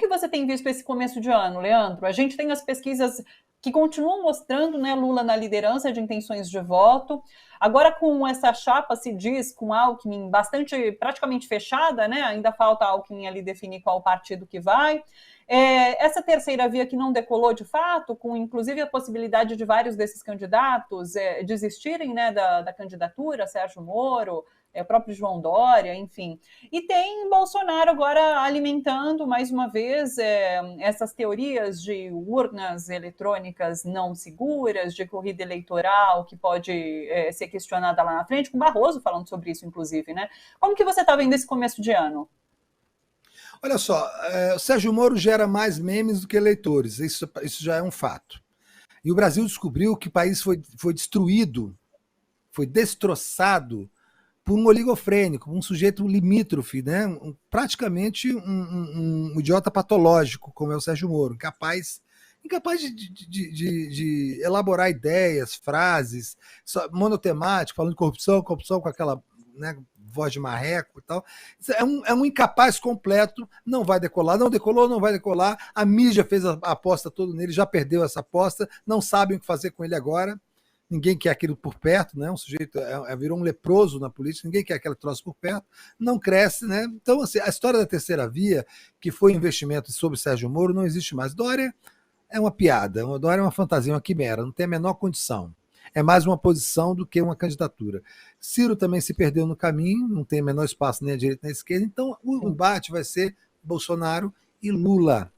que você tem visto esse começo de ano, Leandro? A gente tem as pesquisas que continuam mostrando, né, Lula na liderança de intenções de voto. Agora, com essa chapa, se diz, com Alckmin praticamente fechada, né? Ainda falta Alckmin ali definir qual partido que vai. Essa terceira via que não decolou de fato, com inclusive a possibilidade de vários desses candidatos desistirem, né, da candidatura, Sérgio Moro, o próprio João Dória, enfim. E tem Bolsonaro agora alimentando, mais uma vez, essas teorias de urnas eletrônicas não seguras, de corrida eleitoral que pode ser questionada lá na frente, com Barroso falando sobre isso, inclusive, né? Como que você está vendo esse começo de ano? Olha só, o Sérgio Moro gera mais memes do que eleitores, isso já é um fato. E o Brasil descobriu que o país foi destruído, foi destroçado por um oligofrênico, um sujeito limítrofe, né? Praticamente um idiota patológico, como é o Sérgio Moro, incapaz de elaborar ideias, frases, monotemático, falando de corrupção com aquela, né, voz de marreco e tal. É um incapaz completo, não vai decolar, não decolou, não vai decolar. A mídia fez a aposta toda nele, já perdeu essa aposta, não sabem o que fazer com ele agora. Ninguém quer aquilo por perto, né? Um sujeito virou um leproso na política, ninguém quer aquele troço por perto, não cresce, né? Então, assim, a história da terceira via, que foi investimento sobre Sérgio Moro, não existe mais. Dória é uma piada, Dória é uma fantasia, uma quimera, não tem a menor condição. É mais uma posição do que uma candidatura. Ciro também se perdeu no caminho, não tem o menor espaço nem à direita nem à esquerda, então o embate vai ser Bolsonaro e Lula.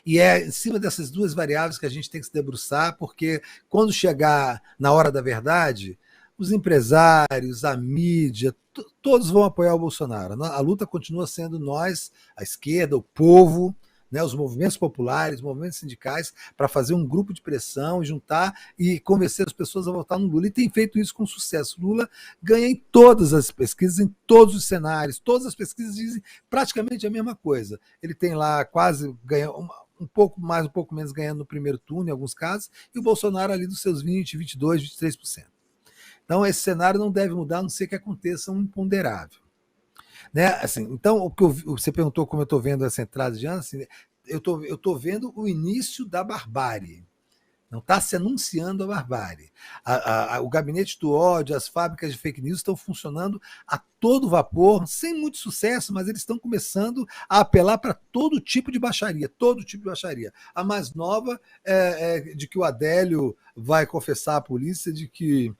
E é em cima dessas duas variáveis que a gente tem que se debruçar, porque quando chegar na hora da verdade, os empresários, a mídia, todos vão apoiar o Bolsonaro. A luta continua sendo nós, a esquerda, o povo, né, os movimentos populares, os movimentos sindicais, para fazer um grupo de pressão, juntar e convencer as pessoas a votar no Lula. E tem feito isso com sucesso. Lula ganha em todas as pesquisas, em todos os cenários. Todas as pesquisas dizem praticamente a mesma coisa. Ele tem lá quase ganha um pouco mais, um pouco menos ganhando no primeiro turno, em alguns casos, e o Bolsonaro ali dos seus 20, 22, 23%. Então, esse cenário não deve mudar, a não ser que aconteça um imponderável. Né? Assim, então, o que você perguntou como eu estou vendo essa entrada de ano, assim, eu estou vendo o início da barbárie. Não está se anunciando a barbárie. O gabinete do ódio, as fábricas de fake news estão funcionando a todo vapor, sem muito sucesso, mas eles estão começando a apelar para todo tipo de baixaria, todo tipo de baixaria. A mais nova é de que o Adélio vai confessar à polícia de que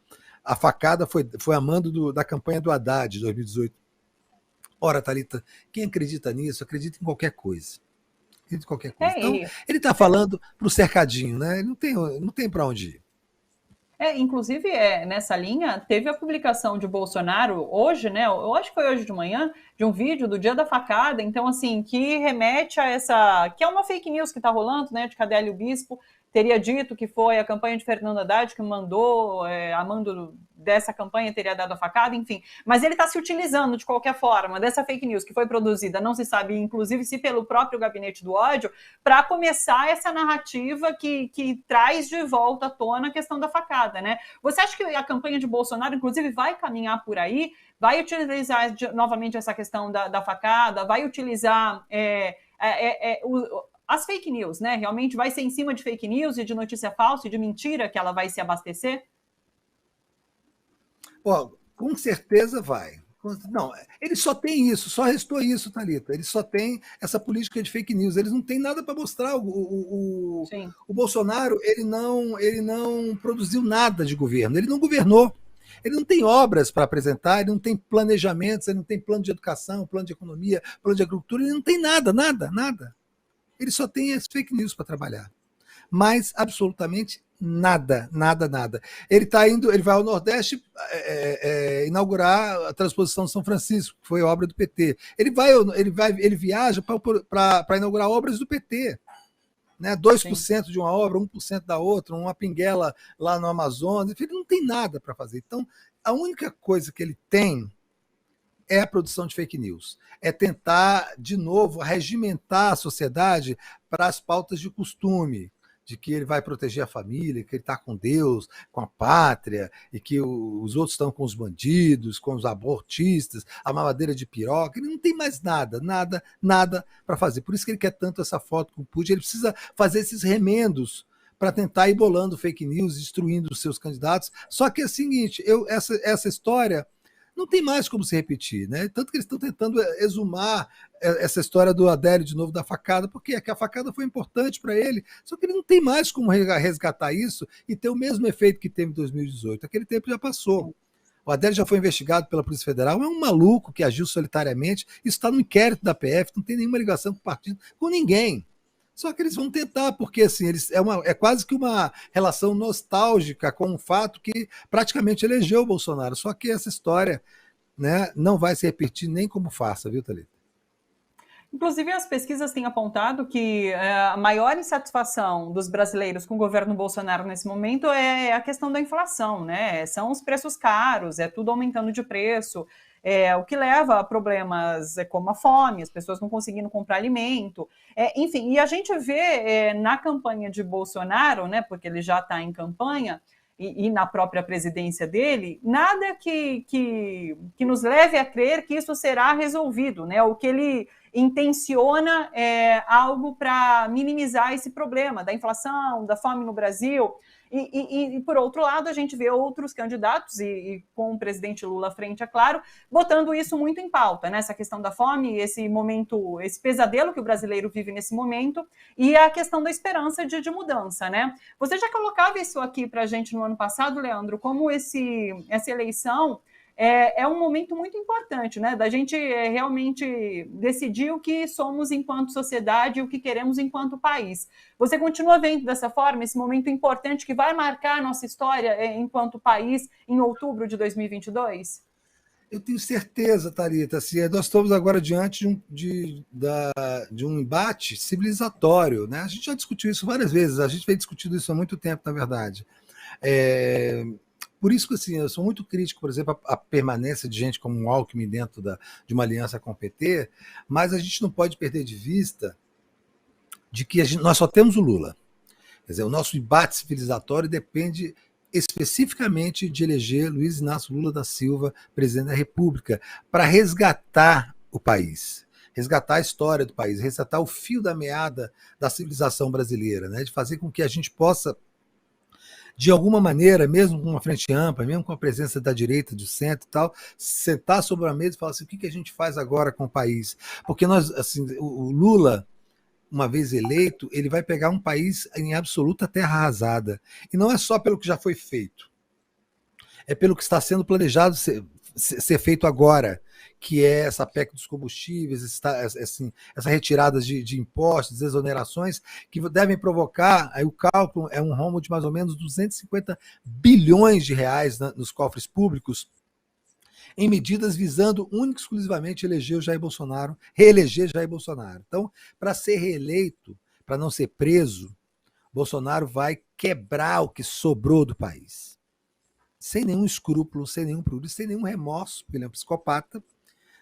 a facada foi a mando da campanha do Haddad de 2018. Ora, Thalita, quem acredita nisso, acredita em qualquer coisa. Então, ele está falando para o cercadinho, né? Ele não tem para onde ir. Inclusive, nessa linha, teve a publicação de Bolsonaro hoje, né? Eu acho que foi hoje de manhã, de um vídeo do dia da facada, então, assim, que remete a essa. Que é uma fake news que está rolando, né? De que Adélio Bispo teria dito que foi a campanha de Fernando Haddad que mandou, a mando dessa campanha teria dado a facada, enfim. Mas ele está se utilizando, de qualquer forma, dessa fake news que foi produzida, não se sabe, inclusive, se pelo próprio gabinete do ódio, para começar essa narrativa que traz de volta à tona a questão da facada, né? Você acha que a campanha de Bolsonaro, inclusive, vai caminhar por aí? Vai utilizar novamente essa questão da facada? Vai utilizar as fake news, né? Realmente vai ser em cima de fake news e de notícia falsa e de mentira que ela vai se abastecer? Bom, com certeza vai. Não, ele só tem isso, só restou isso, Thalita. Ele só tem essa política de fake news. Eles não têm nada para mostrar. O Bolsonaro ele não produziu nada de governo, ele não governou. Ele não tem obras para apresentar, ele não tem planejamentos, ele não tem plano de educação, plano de economia, plano de agricultura, ele não tem nada, nada, nada. Ele só tem as fake news para trabalhar. Mas absolutamente nada, nada, nada. Ele vai ao Nordeste inaugurar a transposição de São Francisco, que foi obra do PT. Ele viaja para inaugurar obras do PT. Né? 2% Sim. de uma obra, 1% da outra, uma pinguela lá no Amazonas. Ele não tem nada para fazer. Então, a única coisa que ele tem é a produção de fake news. É tentar, de novo, regimentar a sociedade para as pautas de costume. de que ele vai proteger a família, que ele está com Deus, com a pátria, e que os outros estão com os bandidos, com os abortistas, a mamadeira de piroca. Ele não tem mais nada para fazer. Por isso que ele quer tanto essa foto com o Putin. Ele precisa fazer esses remendos para tentar ir bolando fake news, destruindo os seus candidatos. Só que é o seguinte, essa história não tem mais como se repetir, né? Tanto que eles estão tentando exumar essa história do Adélio de novo da facada, porque a facada foi importante para ele, só que ele não tem mais como resgatar isso e ter o mesmo efeito que teve em 2018. Aquele tempo já passou. O Adélio já foi investigado pela Polícia Federal, é um maluco que agiu solitariamente, isso está no inquérito da PF, não tem nenhuma ligação com o partido, com ninguém. Só que eles vão tentar, porque assim, é quase que uma relação nostálgica com um fato que praticamente elegeu o Bolsonaro. Só que essa história, né, não vai se repetir nem como farsa, viu, Thalita? Inclusive, as pesquisas têm apontado que a maior insatisfação dos brasileiros com o governo Bolsonaro nesse momento é a questão da inflação, né? São os preços caros, é tudo aumentando de preço. O que leva a problemas como a fome, as pessoas não conseguindo comprar alimento. Enfim, e a gente vê na campanha de Bolsonaro, né, porque ele já está em campanha, e na própria presidência dele, nada que nos leve a crer que isso será resolvido, né? O que ele intenciona é algo para minimizar esse problema da inflação, da fome no Brasil. E, por outro lado, a gente vê outros candidatos, e com o presidente Lula à frente, é claro, botando isso muito em pauta, né? Essa questão da fome, esse momento, esse pesadelo que o brasileiro vive nesse momento, e a questão da esperança de mudança, né? Você já colocava isso aqui para a gente no ano passado, Leandro, como essa eleição é um momento muito importante, né? Da gente realmente decidir o que somos enquanto sociedade e o que queremos enquanto país. Você continua vendo dessa forma esse momento importante que vai marcar a nossa história enquanto país em outubro de 2022? Eu tenho certeza, Thalita. Assim, nós estamos agora diante de um embate civilizatório, né? A gente já discutiu isso várias vezes, a gente vem discutindo isso há muito tempo, na verdade. Por isso que assim, eu sou muito crítico, por exemplo, à permanência de gente como o Alckmin dentro de uma aliança com o PT, mas a gente não pode perder de vista de que nós só temos o Lula. Quer dizer, o nosso embate civilizatório depende especificamente de eleger Luiz Inácio Lula da Silva presidente da República, para resgatar o país, resgatar a história do país, resgatar o fio da meada da civilização brasileira, né? De fazer com que a gente possa, de alguma maneira, mesmo com uma frente ampla, mesmo com a presença da direita, do centro e tal, sentar sobre a mesa e falar assim, o que a gente faz agora com o país? Porque nós, assim, o Lula, uma vez eleito, ele vai pegar um país em absoluta terra arrasada. E não é só pelo que já foi feito, é pelo que está sendo planejado ser feito agora, que é essa PEC dos combustíveis, assim, essa retirada de impostos, desonerações, que devem provocar, aí o cálculo é um rombo de mais ou menos 250 bilhões de reais nos cofres públicos, em medidas visando única e exclusivamente eleger o Jair Bolsonaro, reeleger Jair Bolsonaro. Então, para ser reeleito, para não ser preso, Bolsonaro vai quebrar o que sobrou do país. Sem nenhum escrúpulo, sem nenhum problema, sem nenhum remorso, porque ele é um psicopata,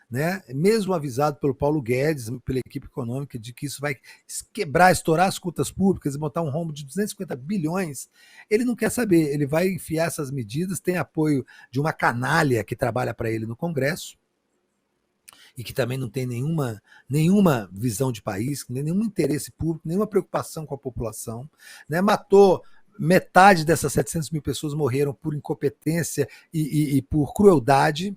né? Mesmo avisado pelo Paulo Guedes, pela equipe econômica, de que isso vai quebrar, estourar as contas públicas e botar um rombo de 250 bilhões, ele não quer saber, ele vai enfiar essas medidas, tem apoio de uma canalha que trabalha para ele no Congresso, e que também não tem nenhuma visão de país, nenhum interesse público, nenhuma preocupação com a população, né? Matou metade dessas 700 mil pessoas, morreram por incompetência e por crueldade,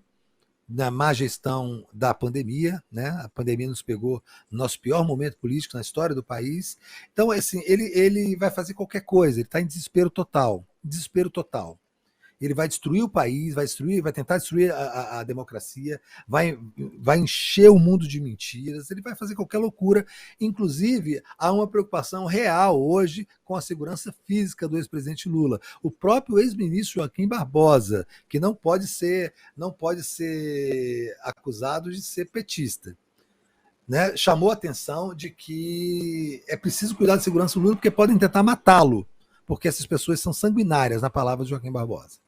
na má gestão da pandemia, né? A pandemia nos pegou no nosso pior momento político na história do país. Então, assim, ele vai fazer qualquer coisa, ele está em desespero total, desespero total. Ele vai destruir o país, vai tentar destruir a democracia, vai encher o mundo de mentiras, ele vai fazer qualquer loucura. Inclusive, há uma preocupação real hoje com a segurança física do ex-presidente Lula. O próprio ex-ministro Joaquim Barbosa, que não pode ser acusado de ser petista, né, chamou a atenção de que é preciso cuidar da segurança do Lula porque podem tentar matá-lo, porque essas pessoas são sanguinárias, na palavra de Joaquim Barbosa.